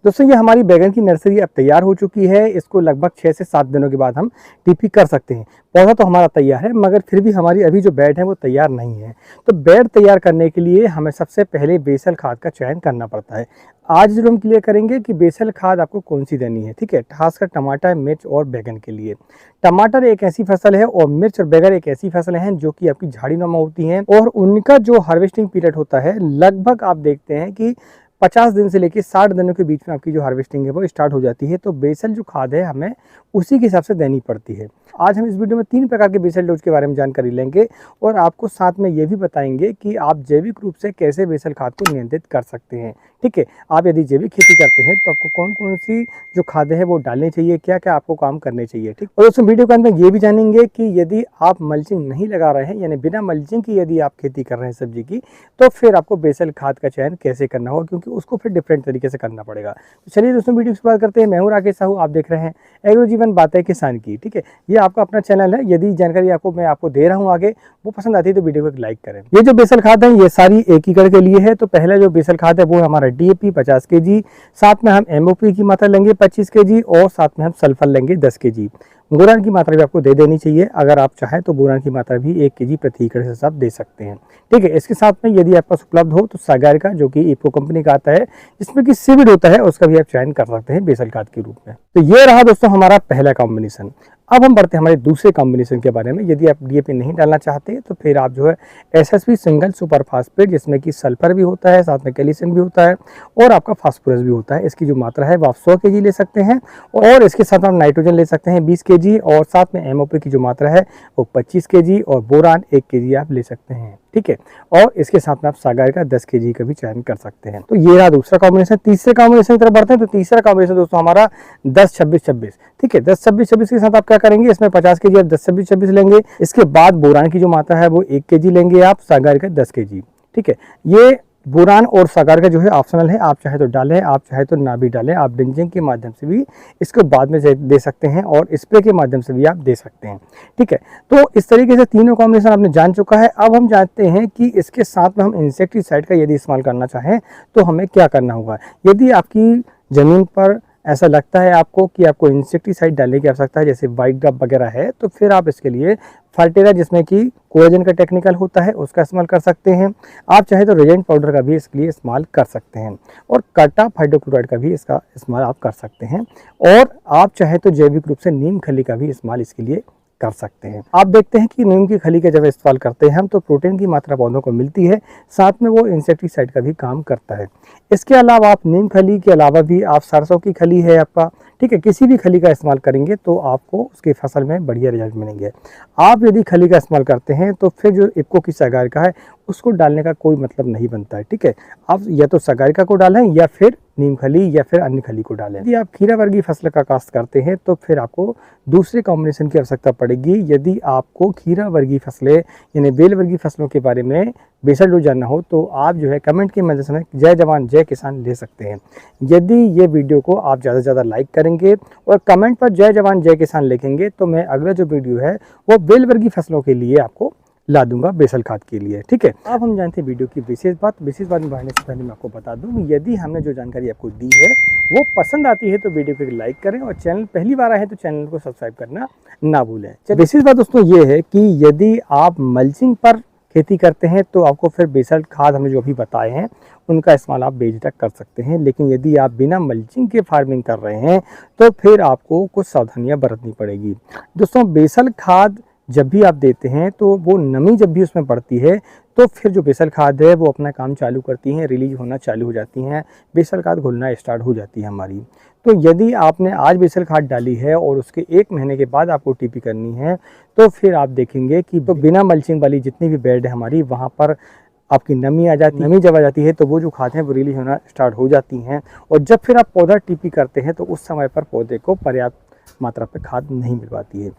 दोस्तों ये हमारी बैगन की नर्सरी अब तैयार हो चुकी है। इसको लगभग 6 से 7 दिनों के बाद हम टीपी कर सकते हैं। पौधा तो हमारा तैयार है, मगर फिर भी हमारी अभी जो बेड है वो तैयार नहीं है। तो बेड तैयार करने के लिए हमें सबसे पहले बेसल खाद का चयन करना पड़ता है। आज जो हम क्लियर करेंगे कि बेसल खाद आपको कौन सी देनी है, ठीक है। खासकर टमाटर, मिर्च और बैगन के लिए। टमाटर एक ऐसी फसल है और मिर्च और बैगन एक ऐसी फसल हैं जो कि आपकी झाड़ीनुमा होती हैं, और उनका जो हार्वेस्टिंग पीरियड होता है लगभग आप देखते हैं कि 50 दिन से लेकर 60 दिनों के बीच में आपकी जो हार्वेस्टिंग है वो स्टार्ट हो जाती है। तो बेसल जो खाद है हमें उसी के हिसाब से देनी पड़ती है। आज हम इस वीडियो में 3 प्रकार के बेसल डोज के बारे में जानकारी लेंगे और आपको साथ में ये भी बताएंगे कि आप जैविक रूप से कैसे बेसल खाद को नियंत्रित कर सकते हैं, ठीक है। आप यदि जैविक खेती करते हैं तो आपको कौन कौन सी जो खादें हैं वो डालनी चाहिए, क्या क्या आपको काम करने चाहिए, ठीक। और दोस्तों वीडियो के अंदर ये भी जानेंगे कि यदि आप मल्चिंग नहीं लगा रहे हैं, यानी बिना मल्चिंग की यदि आप खेती कर रहे हैं सब्जी की, तो फिर आपको बेसल खाद का चयन कैसे करना होगा, क्योंकि उसको फिर डिफरेंट तरीके से करना पड़ेगा। तो चलिए दोस्तों वीडियो की शुरुआत करते हैं। मैं हूं राकेश साहू, आप देख रहे हैं एग्रो जीवन बातें किसान की, ठीक है। ये आपका अपना चैनल है। यदि जानकारी मैं आपको दे रहा हूं आगे वो पसंद आती है तो वीडियो को एक लाइक करें। ये जो बेसल खाद है ये सारी 1 एकड़ के लिए है। तो पहला जो बेसल खाद है वो है हमारा DAP 50 kg, साथ में हम MOP की मात्रा लेंगे 25 kg और साथ में हम सल्फर लेंगे 10 kg। बोरान की मात्रा भी आपको दे देनी चाहिए। अगर आप चाहें तो बोरान की मात्रा भी 1 kg प्रति एकड़ से आप दे सकते हैं, ठीक है। इसके साथ में यदि आपके पास उपलब्ध हो तो सागर का, जो कि इफको कंपनी का आता है, जिसमें कि सीविड होता है, उसका भी आप चयन कर सकते हैं बेसल खाद के रूप में। तो ये रहा दोस्तों हमारा पहला कॉम्बिनेशन। अब हम बढ़ते हैं हमारे दूसरे कॉम्बिनेशन के बारे में। यदि आप DAP नहीं डालना चाहते तो फिर आप जो है SSP सिंगल सुपर फास्फेट, जिसमें कि सल्फर भी होता है, साथ में कैल्शियम भी होता है और आपका फास्फोरस भी होता है। इसकी जो मात्रा है वो आप 100 kg ले सकते हैं और इसके साथ आप नाइट्रोजन ले सकते हैं 20 kg और साथ में MOP की जो मात्रा है वो 25 kg और बोरान 1 kg आप ले सकते हैं, ठीक है। और इसके साथ में आप सागर का 10 kg का भी चयन कर सकते हैं। तो ये रहा दूसरा कॉम्बिनेशन। तीसरे कॉम्बिनेशन की तरफ बढ़ते हैं। तो तीसरा कॉम्बिनेशन दोस्तों हमारा 10-26-26, ठीक है। 10-26-26 के साथ आप क्या करेंगे, इसमें 50 kg आप 10-26-26 लेंगे। इसके बाद बोरान की जो मात्रा है वो 1 kg लेंगे आप, सागर का 10 kg, ठीक है। ये बोरान और सागर का जो है ऑप्शनल है, आप चाहे तो डालें, आप चाहे तो ना भी डालें। आप ड्रिंचिंग के माध्यम से भी इसको बाद में दे सकते हैं और स्प्रे के माध्यम से भी आप दे सकते हैं, ठीक है। तो इस तरीके से तीनों कॉम्बिनेशन आपने जान चुका है। अब हम जानते हैं कि इसके साथ में हम इंसेक्टिसाइड का यदि इस्तेमाल करना चाहें तो हमें क्या करना होगा। यदि आपकी ज़मीन पर ऐसा लगता है आपको कि आपको इंसेक्टिसाइड डालने की आवश्यकता है, जैसे वाइट ड्रॉप वगैरह है, तो फिर आप इसके लिए फर्टेरा, जिसमें कि कोलाजन का टेक्निकल होता है, उसका इस्तेमाल कर सकते हैं। आप चाहे तो रेजेंट पाउडर का भी इसके लिए इस्तेमाल कर सकते हैं और कार्टाप हाइड्रोक्लोराइड का भी इसका इस्तेमाल आप कर सकते हैं। और आप चाहे तो जैविक रूप से नीम खली का भी इस्तेमाल इसके लिए कर सकते हैं। आप देखते हैं कि नीम की खली का जब इस्तेमाल करते हैं हम तो प्रोटीन की मात्रा पौधों को मिलती है, साथ में वो इंसेक्टिसाइड का भी काम करता है। इसके अलावा आप नीम खली के अलावा भी आप सरसों की खली है आपका, ठीक है, किसी भी खली का इस्तेमाल करेंगे तो आपको उसकी फसल में बढ़िया रिजल्ट मिलेंगे। आप यदि खली का इस्तेमाल करते हैं तो फिर जो इफको की सागर का है उसको डालने का कोई मतलब नहीं बनता है, ठीक है। आप या तो सागरिका को डालें या फिर नीम खली या फिर अन्य खली को डालें। यदि आप खीरा वर्गीय फसल का काश्त करते हैं तो फिर आपको दूसरे कॉम्बिनेशन की आवश्यकता पड़ेगी। यदि आपको खीरा वर्गीय फसलें यानी बेल वर्गीय फसलों के बारे में बेसल डोज जानना हो तो आप जो है कमेंट के माध्यम से जय जवान जय किसान ले सकते हैं। यदि ये वीडियो को आप ज़्यादा से ज़्यादा लाइक करेंगे और कमेंट पर जय जवान जय किसान लिखेंगे तो मैं अगला जो वीडियो है वो बेल वर्गीय फसलों के लिए आपको ला दूंगा, बेसल खाद के लिए, ठीक है। अब हम जानते हैं वीडियो की विशेष बात में बढ़ने से पहले मैं आपको बता दूं, यदि हमने जो जानकारी आपको दी है वो पसंद आती है तो वीडियो को लाइक करें और चैनल पहली बार आए हैं तो चैनल को सब्सक्राइब करना ना भूलें। विशेष बात दोस्तों ये है कि यदि आप मल्चिंग पर खेती करते हैं तो आपको फिर बेसल खाद हमने जो भी बताए हैं उनका इस्तेमाल आप बेझिझक कर सकते हैं। लेकिन यदि आप बिना मल्चिंग के फार्मिंग कर रहे हैं तो फिर आपको कुछ सावधानियां बरतनी पड़ेगी। दोस्तों बेसल खाद जब भी आप देते हैं तो वो नमी जब भी उसमें पड़ती है तो फिर जो बेसल खाद है वो अपना काम चालू करती हैं, रिलीज होना चालू हो जाती हैं, बेसल खाद घुलना स्टार्ट हो जाती है हमारी। तो यदि आपने आज बेसल खाद डाली है और उसके 1 महीने के बाद आपको टीपी करनी है तो फिर आप देखेंगे कि तो बिना मल्चिंग वाली जितनी भी बेड है हमारी वहाँ पर आपकी नमी आ जाती है। नमी जब आ जाती है तो वो जो खाद है वो रिलीज होना स्टार्ट हो जाती हैं और जब फिर आप पौधा टीपी करते हैं तो उस समय पर पौधे को पर्याप्त मात्रा पर खाद नहीं मिल पाती है।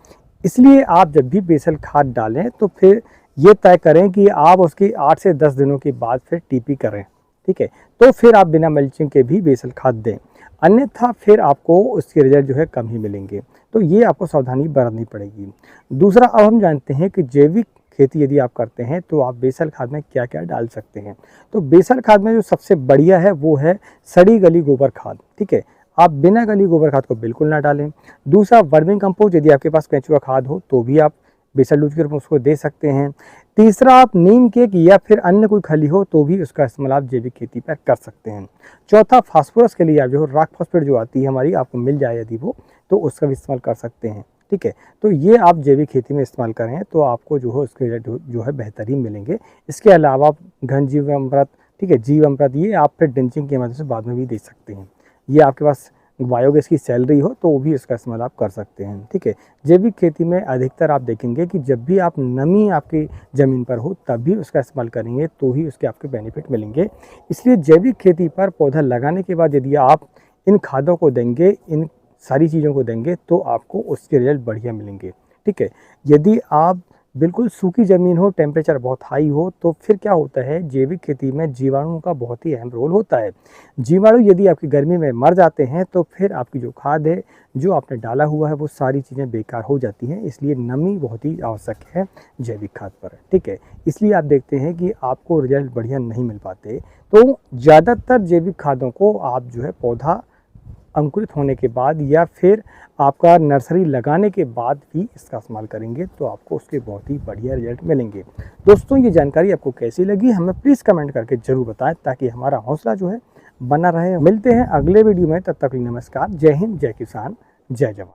इसलिए आप जब भी बेसल खाद डालें तो फिर ये तय करें कि आप उसकी 8 से 10 दिनों के बाद फिर टीपी करें, ठीक है। तो फिर आप बिना मल्चिंग के भी बेसल खाद दें, अन्यथा फिर आपको उसके रिजल्ट जो है कम ही मिलेंगे। तो ये आपको सावधानी बरतनी पड़ेगी। दूसरा, अब हम जानते हैं कि जैविक खेती यदि आप करते हैं तो आप बेसल खाद में क्या क्या डाल सकते हैं। तो बेसल खाद में जो सबसे बढ़िया है वो है सड़ी गली गोबर खाद, ठीक है। आप बिना गली गोबर खाद को बिल्कुल ना डालें। दूसरा वर्मिंग कंपोस्ट, यदि आपके पास केंचुआ खाद हो तो भी आप बेसल डोज के रूप में उसको दे सकते हैं। तीसरा, आप नीम केक या फिर अन्य कोई खली हो तो भी उसका इस्तेमाल आप जैविक खेती पर कर सकते हैं। चौथा, फास्फोरस के लिए आप जो रॉक फॉस्फेट जो आती है हमारी, आपको मिल जाए यदि वो, तो उसका भी इस्तेमाल कर सकते हैं, ठीक है। तो ये आप जैविक खेती में इस्तेमाल करें तो आपको जो है उसके रिजल्ट जो है बेहतरीन मिलेंगे। इसके अलावा आप घन जीवामृत, ठीक है, जीवामृत, ये आप फिर ड्रिंचिंग की मदद से बाद में भी दे सकते हैं। ये आपके पास बायोगैस की सैलरी हो तो भी इसका इस्तेमाल आप कर सकते हैं, ठीक है। जैविक खेती में अधिकतर आप देखेंगे कि जब भी आप नमी आपकी ज़मीन पर हो तब भी उसका इस्तेमाल करेंगे तो ही उसके आपके बेनिफिट मिलेंगे। इसलिए जैविक खेती पर पौधा लगाने के बाद यदि आप इन खादों को देंगे, इन सारी चीज़ों को देंगे तो आपको उसके रिजल्ट बढ़िया मिलेंगे, ठीक है। यदि आप बिल्कुल सूखी ज़मीन हो, टेम्परेचर बहुत हाई हो, तो फिर क्या होता है, जैविक खेती में जीवाणुओं का बहुत ही अहम रोल होता है। जीवाणु यदि आपकी गर्मी में मर जाते हैं तो फिर आपकी जो खाद है, जो आपने डाला हुआ है, वो सारी चीज़ें बेकार हो जाती हैं। इसलिए नमी बहुत ही आवश्यक है जैविक खाद पर, ठीक है। इसलिए आप देखते हैं कि आपको रिजल्ट बढ़िया नहीं मिल पाते। तो ज़्यादातर जैविक खादों को आप जो है पौधा अंकुरित होने के बाद या फिर आपका नर्सरी लगाने के बाद भी इसका इस्तेमाल करेंगे तो आपको उसके बहुत ही बढ़िया रिजल्ट मिलेंगे। दोस्तों, ये जानकारी आपको कैसी लगी हमें प्लीज़ कमेंट करके ज़रूर बताएं ताकि हमारा हौसला जो है बना रहे। मिलते हैं अगले वीडियो में, तब तक नमस्कार। जय हिंद, जय किसान, जय जवान।